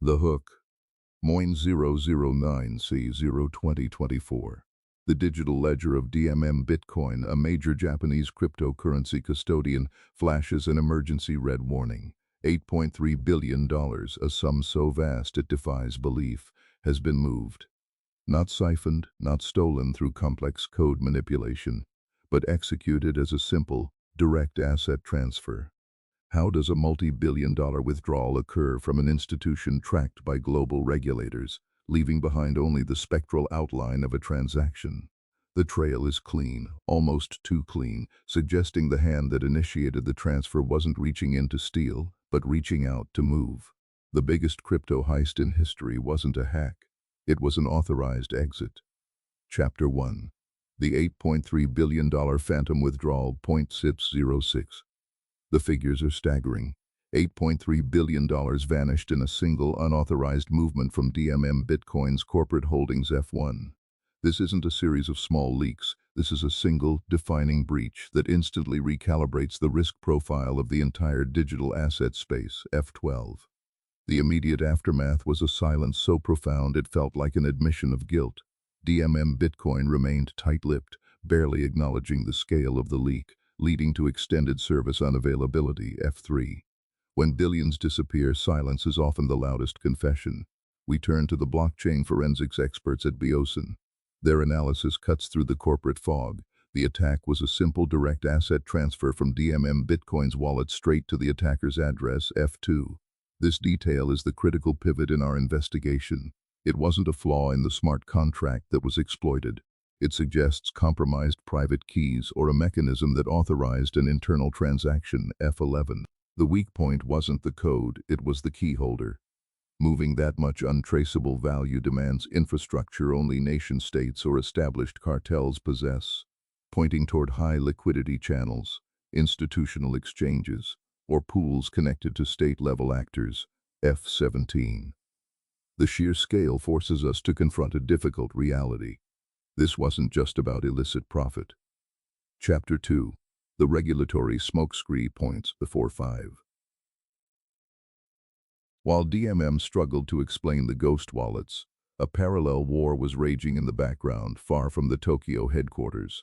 The hook, Moin009C02024. The digital ledger of DMM Bitcoin, a major Japanese cryptocurrency custodian, flashes an emergency red warning. $8.3 billion, a sum so vast it defies belief, has been moved. Not siphoned, not stolen through complex code manipulation, but executed as a simple, direct asset transfer. How does a multi-billion-dollar withdrawal occur from an institution tracked by global regulators, leaving behind only the spectral outline of a transaction? The trail is clean, almost too clean, suggesting the hand that initiated the transfer wasn't reaching in to steal, but reaching out to move. The biggest crypto heist in history wasn't a hack. It was an authorized exit. Chapter 1. The $8.3 billion phantom withdrawal. 06. The figures are staggering. $8.3 billion vanished in a single unauthorized movement from DMM Bitcoin's corporate holdings F1. This isn't a series of small leaks. This is a single, defining breach that instantly recalibrates the risk profile of the entire digital asset space, F12. The immediate aftermath was a silence so profound it felt like an admission of guilt. DMM Bitcoin remained tight-lipped, barely acknowledging the scale of the leak, leading to extended service unavailability, F3. When billions disappear, silence is often the loudest confession. We turn to the blockchain forensics experts at Biosin. Their analysis cuts through the corporate fog. The attack was a simple direct asset transfer from DMM Bitcoin's wallet straight to the attacker's address, F2. This detail is the critical pivot in our investigation. It wasn't a flaw in the smart contract that was exploited. It suggests compromised private keys or a mechanism that authorized an internal transaction, F11. The weak point wasn't the code, it was the key holder. Moving that much untraceable value demands infrastructure only nation-states or established cartels possess, pointing toward high liquidity channels, institutional exchanges, or pools connected to state-level actors, F17. The sheer scale forces us to confront a difficult reality. This wasn't just about illicit profit. Chapter 2. The regulatory smokescreen. 5. While DMM struggled to explain the ghost wallets, a parallel war was raging in the background, far from the Tokyo headquarters.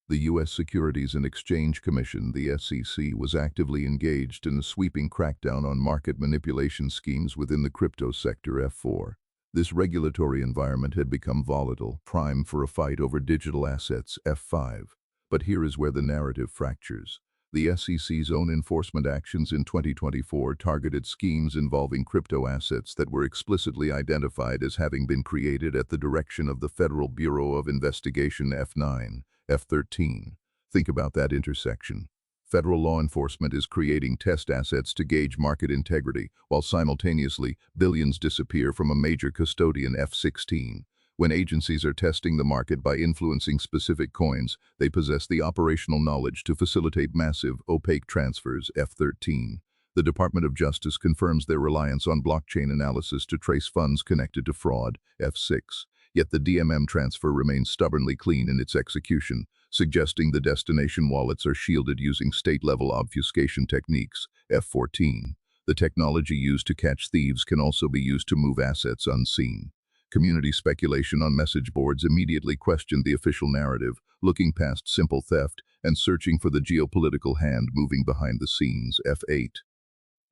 The U.S. Securities and Exchange Commission, the SEC, was actively engaged in a sweeping crackdown on market manipulation schemes within the crypto sector, F4. This regulatory environment had become volatile, prime for a fight over digital assets, F5. But here is where the narrative fractures. The SEC's own enforcement actions in 2024 targeted schemes involving crypto assets that were explicitly identified as having been created at the direction of the Federal Bureau of Investigation, F9, F13. Think about that intersection. Federal law enforcement is creating test assets to gauge market integrity, while simultaneously, billions disappear from a major custodian, F16. When agencies are testing the market by influencing specific coins, they possess the operational knowledge to facilitate massive, opaque transfers, F13. The Department of Justice confirms their reliance on blockchain analysis to trace funds connected to fraud, F6. Yet the DMM transfer remains stubbornly clean in its execution, suggesting the destination wallets are shielded using state-level obfuscation techniques, F14. The technology used to catch thieves can also be used to move assets unseen. Community speculation on message boards immediately questioned the official narrative, looking past simple theft and searching for the geopolitical hand moving behind the scenes, F8.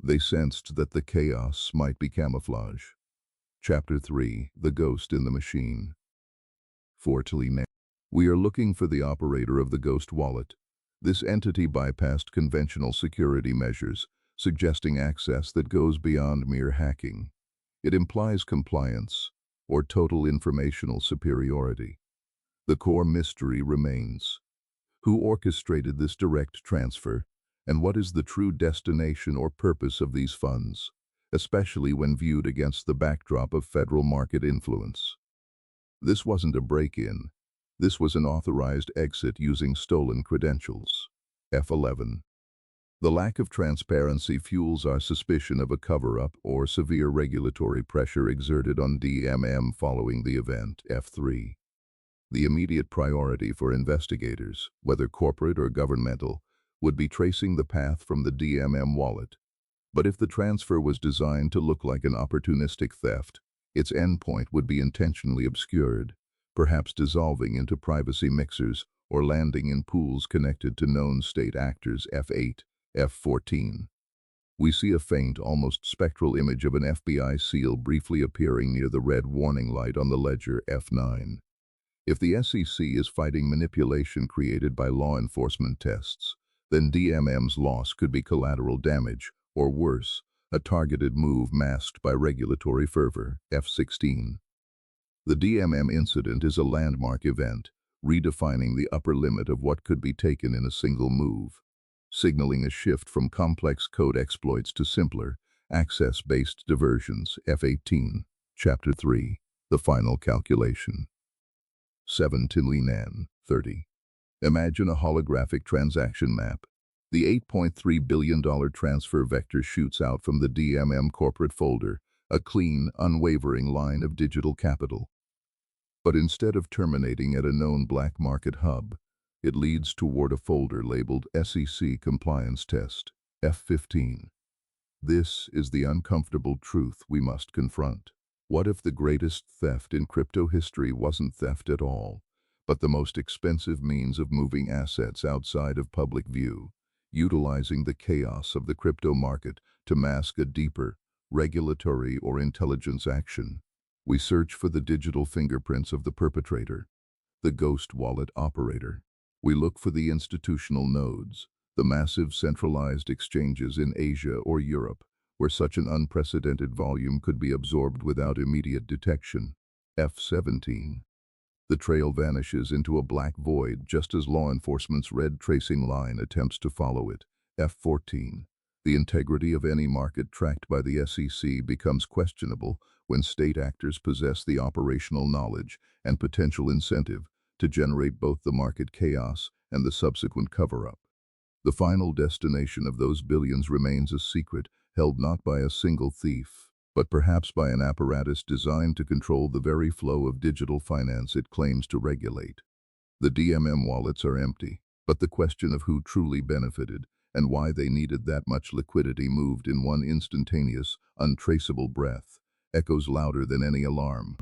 They sensed that the chaos might be camouflage. Chapter 3. The Ghost in the Machine. We are looking for the operator of the ghost wallet. This entity bypassed conventional security measures, suggesting access that goes beyond mere hacking. It implies compliance, or total informational superiority. The core mystery remains. Who orchestrated this direct transfer, and what is the true destination or purpose of these funds, especially when viewed against the backdrop of federal market influence? This wasn't a break-in. This was an authorized exit using stolen credentials. F11. The lack of transparency fuels our suspicion of a cover-up or severe regulatory pressure exerted on DMM following the event, F3. The immediate priority for investigators, whether corporate or governmental, would be tracing the path from the DMM wallet. But if the transfer was designed to look like an opportunistic theft, its endpoint would be intentionally obscured, perhaps dissolving into privacy mixers or landing in pools connected to known state actors F8, F14. We see a faint, almost spectral image of an FBI seal briefly appearing near the red warning light on the ledger F9. If the SEC is fighting manipulation created by law enforcement tests, then DMM's loss could be collateral damage, or worse, a targeted move masked by regulatory fervor, F16. The DMM incident is a landmark event, redefining the upper limit of what could be taken in a single move, signaling a shift from complex code exploits to simpler, access-based diversions, F18, Chapter 3, The Final Calculation. 7 Tinlinan, 30. Imagine a holographic transaction map. The $8.3 billion transfer vector shoots out from the DMM corporate folder, a clean, unwavering line of digital capital. But instead of terminating at a known black market hub, it leads toward a folder labeled SEC Compliance Test, F15. This is the uncomfortable truth we must confront. What if the greatest theft in crypto history wasn't theft at all, but the most expensive means of moving assets outside of public view, utilizing the chaos of the crypto market to mask a deeper, regulatory or intelligence action? We search for the digital fingerprints of the perpetrator, the ghost wallet operator. We look for the institutional nodes, the massive centralized exchanges in Asia or Europe, where such an unprecedented volume could be absorbed without immediate detection. F17. The trail vanishes into a black void just as law enforcement's red tracing line attempts to follow it. F14. The integrity of any market tracked by the SEC becomes questionable when state actors possess the operational knowledge and potential incentive to generate both the market chaos and the subsequent cover-up. The final destination of those billions remains a secret, held not by a single thief, but perhaps by an apparatus designed to control the very flow of digital finance it claims to regulate. The DMM wallets are empty, but the question of who truly benefited and why they needed that much liquidity moved in one instantaneous, untraceable breath, echoes louder than any alarm.